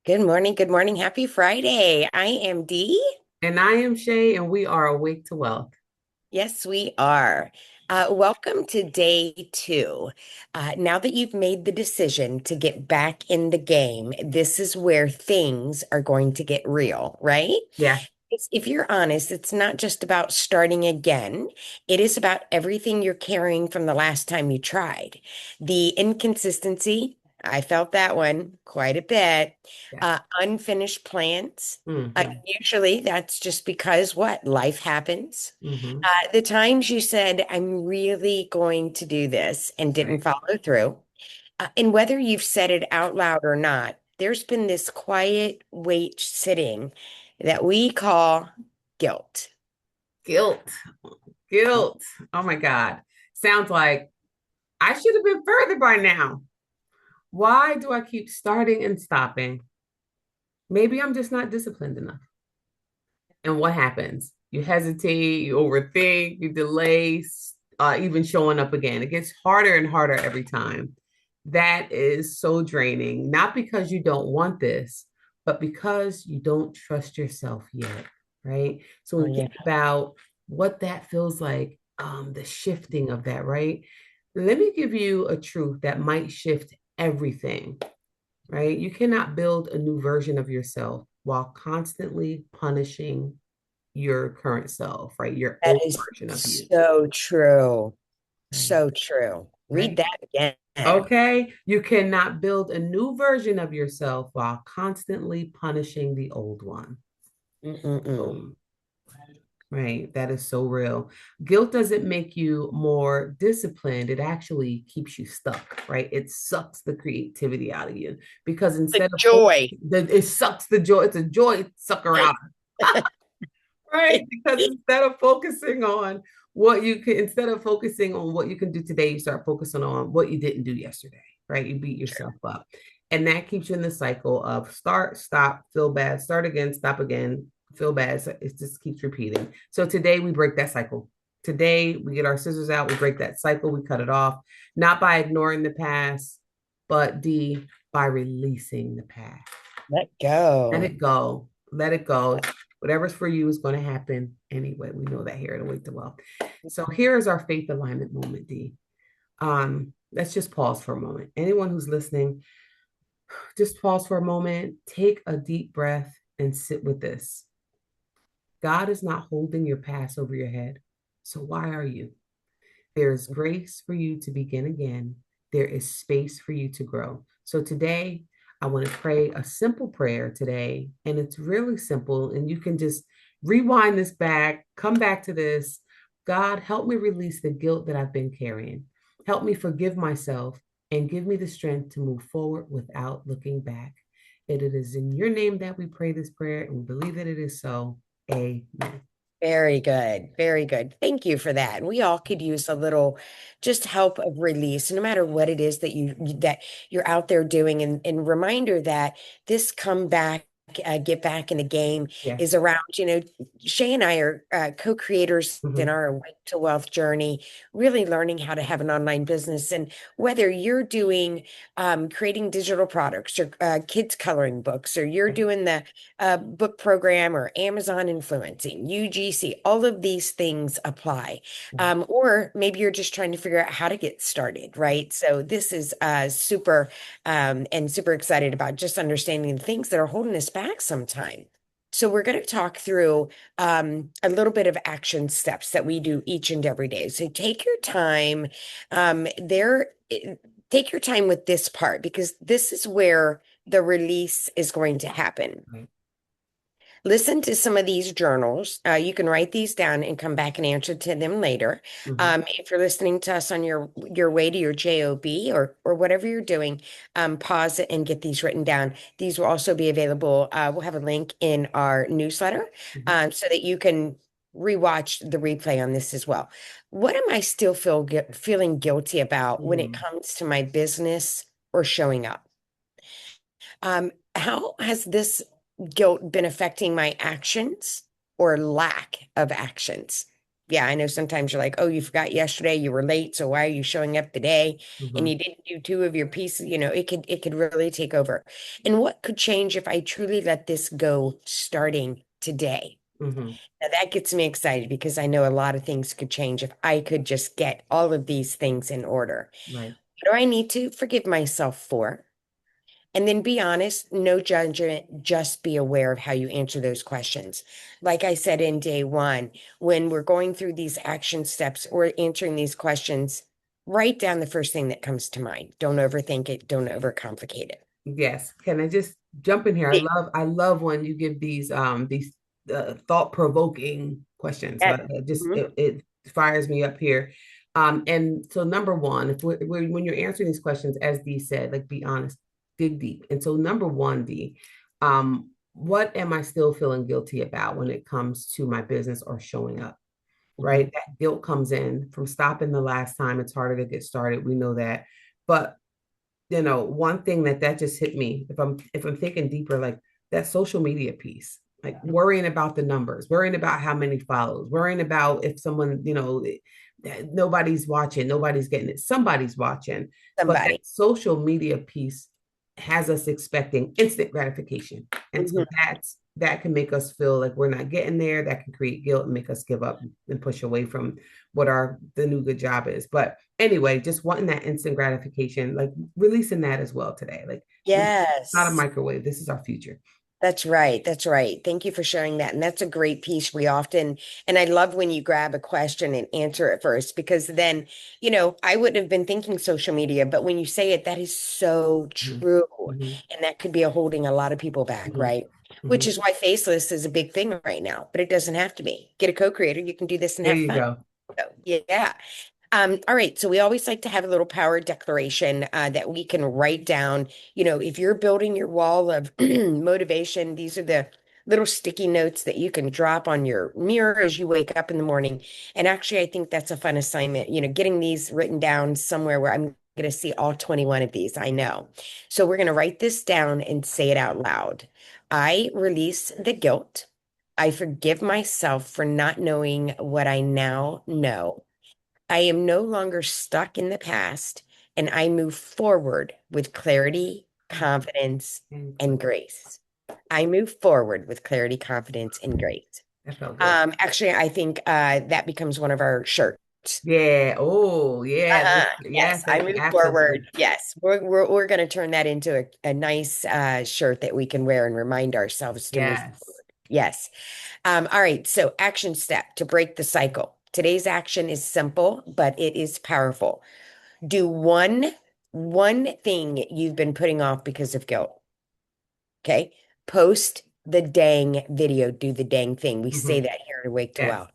Good morning. Good morning. Happy Friday. I am Dee. And I am SHAE, and we are Awake to Wealth. Yes, we are. Welcome to day two. Now that you've made the decision to get back in the game, this is where things are going to get real, right? Yeah, If you're honest, it's not just about starting again. It is about everything you're carrying from the last time you tried. The inconsistency, I felt that one quite a bit. yeah. Unfinished plans. Hmm. Usually that's just because what? Life happens. Hmm. The times you said, I'm really going to do this and didn't Right. follow through. And whether you've said it out loud or not, there's been this quiet weight sitting that we call guilt. Guilt. Guilt. Oh my God. Sounds like I should have been further by now. Why do I keep starting and stopping? Maybe I'm just not disciplined enough. And what happens? You hesitate, you overthink, you delay, even showing up again. It gets harder and harder every time. That is so draining, not because you don't want this, but because you don't trust yourself yet, right? So Oh, when we yeah. think about what that feels like, the shifting of that, right? Let me give you a truth that might shift everything, right? You cannot build a new version of yourself while constantly punishing your current self, right? Your That old is version of you, so true. right? So true. Read Right. that again. Okay. You cannot build a new version of yourself while constantly punishing the old one. Mm-mm-mm. Boom. Right. That is so real. Guilt doesn't make you more disciplined. It actually keeps you stuck, right? It sucks the creativity out of you because The instead of joy. it sucks the joy. It's a joy sucker out. Right? Because instead of focusing on what you can do today, you start focusing on what you didn't do yesterday, right? You beat yourself up. And that keeps you in the cycle of start, stop, feel bad, start again, stop again, feel bad. So it just keeps repeating. So today we break that cycle. Today we get our scissors out, we break that cycle, we cut it off, not by ignoring the past, but by releasing the past. Let Let go. it go. Let it go. Whatever's for you is going to happen anyway. We know that here at Awake to Wealth. So here is our faith alignment moment, D. Let's just pause for a moment. Anyone who's listening, just pause for a moment, take a deep breath, and sit with this. God is not holding your past over your head. So why are you? There's grace for you to begin again. There is space for you to grow. So today, I want to pray a simple prayer today. And it's really simple. And you can just rewind this back, come back to this. God, help me release the guilt that I've been carrying. Help me forgive myself and give me the strength to move forward without looking back. And it is in your name that we pray this prayer, and we believe that it is so. Amen. Very good. Very good. Thank you for that. And we all could use a little just help of release, no matter what it is that you're out there doing. And reminder that this comeback, get back in the game is Yes. around, Shay and I are co-creators in Mhm. our Awake to Wealth journey, really learning how to have an online business. And whether you're doing creating digital products or kids coloring books, or you're doing the book program or Amazon influencing, UGC, all of these things apply. Or maybe you're just trying to figure out how to get started, right? So this is super and super excited about just understanding the things that are holding us back sometime. So we're going to talk through a little bit of action steps that we do each and every day. So take your time. There, take your time with this part because this is where the release is going to happen. Right. Listen to some of these journals. You can write these down and come back and answer to them later. Mhm. If you're listening to us on your way to your job or whatever you're doing, pause it and get these written down. These will also be available. We'll have a link in our newsletter Mhm. so that you can rewatch the replay on this as well. What am I still feeling guilty about when it Mm. comes to my business or showing up? How has this guilt been affecting my actions or lack of actions? Yeah, I know sometimes you're like, oh, you forgot yesterday, you were late, so why are you showing up today? And Hmm. you didn't do two of your pieces, it could really take over. And what could change if I truly let this go starting today? Hmm. Now that gets me excited because I know a lot of things could change if I could just get all of these things in order. Right. What do I need to forgive myself for? And then be honest, no judgment, just be aware of how you answer those questions. Like I said in day one, when we're going through these action steps or answering these questions, write down the first thing that comes to mind. Don't overthink it, don't overcomplicate it. Yes. Can I just jump in here? I love when you give these thought-provoking questions. Yeah. It just Mhm. it fires me up here. And so number one, if when you're answering these questions, as Dee said, like be honest, dig deep. And so number one, Dee, what am I still feeling guilty about when it comes to my business or showing up? Mhm. Right? That guilt comes in from stopping the last time. It's harder to get started. We know that. But one thing that just hit me, if I'm thinking deeper, like that social media piece, like worrying about the numbers, worrying about how many follows, worrying about if someone, nobody's watching, nobody's getting it, somebody's watching. But that Somebody. social media piece has us expecting instant gratification. And so Mhm. that can make us feel like we're not getting there. That can create guilt and make us give up and push away from what the new good job is. But anyway, just wanting that instant gratification, like releasing that as well today. Like not a Yes. microwave. This is our future. That's right. That's right. Thank you for sharing that. And that's a great piece. And I love when you grab a question and answer it first, because then, I wouldn't have been thinking social media, but when you say it, that is so Mm-hmm. true. Mm-hmm. And that could be a holding a lot of people back, Mm-hmm. right? Which Mm-hmm. is why faceless is a big thing right now, but it doesn't have to be. Get a co-creator. You can do this and There have you fun. go. So, yeah. All right. So we always like to have a little power declaration that we can write down. If you're building your wall of motivation, these are the little sticky notes that you can drop on your mirror as you wake up in the morning. And actually, I think that's a fun assignment, getting these written down somewhere where I'm going to see all 21 of these. I know. So we're going to write this down and say it out loud. I release the guilt. I forgive myself for not knowing what I now know. I am no longer stuck in the past, and I move forward with clarity, confidence, And and great. grace. I move forward with clarity, confidence, and grace. That felt good. Actually, I think that becomes one of our shirts. Yeah. Oh, yeah. Yes, Yes, I move absolutely. forward. Yes, we're going to turn that into a nice shirt that we can wear and remind ourselves to move Yes. forward. Yes. All right. So, action step to break the cycle. Today's action is simple, but it is powerful. Do one thing you've been putting off because of guilt. Okay. Post the dang video. Do the dang thing. We say Hmm. that here at Awake to Yes. Wealth.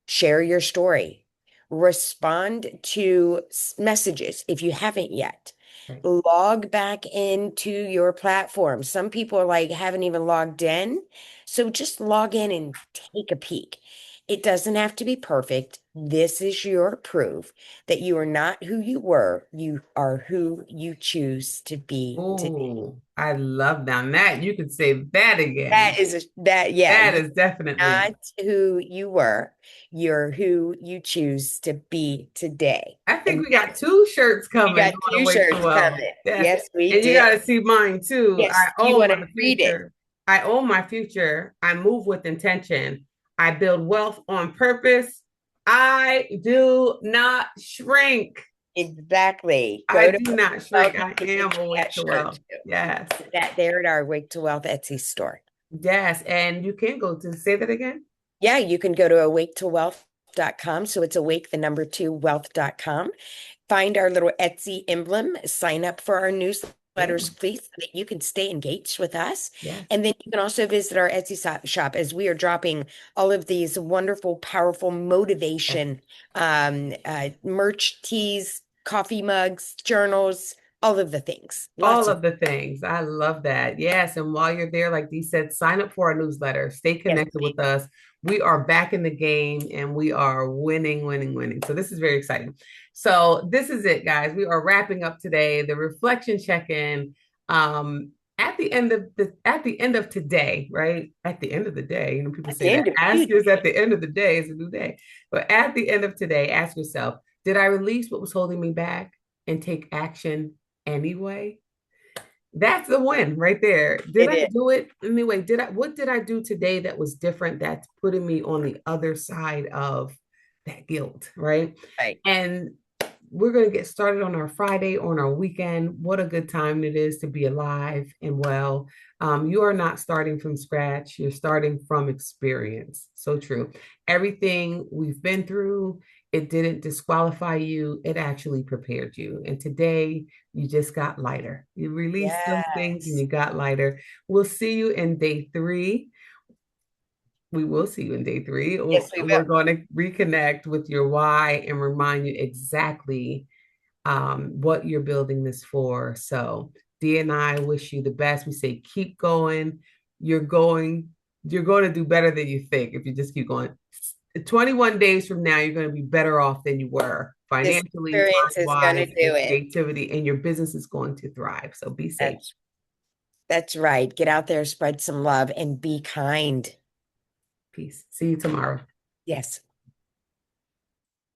Share your story. Respond to messages if you haven't yet. Right. Log back into your platform. Some people are like haven't even logged in. So just log in and take a peek. It doesn't have to be perfect. This is your proof that you are not who you were. You are who you choose to be today. Oh, I love now that you could say that That again. is yeah, That you is definitely. not who you were. You're who you choose to be today. I think And we got two shirts we coming got on two Awake to shirts Wealth. coming. Yes. Yes, we And you do. got to see mine too. Yes. Do you want to read it? I own my future. I move with intention. I build wealth on purpose. I do not shrink. Exactly. I Go to do not Wealth. shrink. You I can am get that awake to shirt wealth. too. Yes. That there at our Wake to Wealth Etsy store. Yes. And you can go to say that again. Yeah, you can go to awake2wealth.com. So it's awake, the number two, wealth.com. Find our little Etsy emblem, sign up for our Yeah. newsletters, please, so that you can stay engaged with us. Yes. And then you can also visit our Etsy shop as we are dropping all of these wonderful, powerful Yes. motivation merch, teas, coffee mugs, journals, all of the things. All Lots of of the things. I love that. Yes. And while you're there, like Dee said, sign up for our newsletter. Stay yes, connected with us. We are back in the game and we are winning, winning, winning. So this is very exciting. So this is it, guys. We are wrapping up today. The reflection check-in. At at the end of today, right? At the end of the day, people At say the that end of ask each is at day. the end of the day is a new day. But at the end of today, ask yourself, did I release what was holding me back and take action anyway? That's the win right there. Did It I is. do it anyway? What did I do today that was different that's putting me on the other side of that guilt, right? Right. And we're going to get started on our Friday, on our weekend. What a good time it is to be alive and well. You are not starting from scratch, you're starting from experience. So true. Everything we've been through, it didn't disqualify you, it actually prepared you. And today, you just got lighter. You released those things and Yes. you got lighter. We'll see you in day 3. We will see you in day 3. Yes, we We're will. going to reconnect with your why and remind you exactly what you're building this for. So Dee and I wish you the best. We say keep going. You're going, you're going to do better than you think if you just keep going. 21 days from now, you're going to be better off than you were This financially, experience time is going to wise, do and it. creativity, and your business is going to thrive. So be safe. That's that's right. Get out there, spread some love, and be kind. Peace. See you tomorrow. Yes.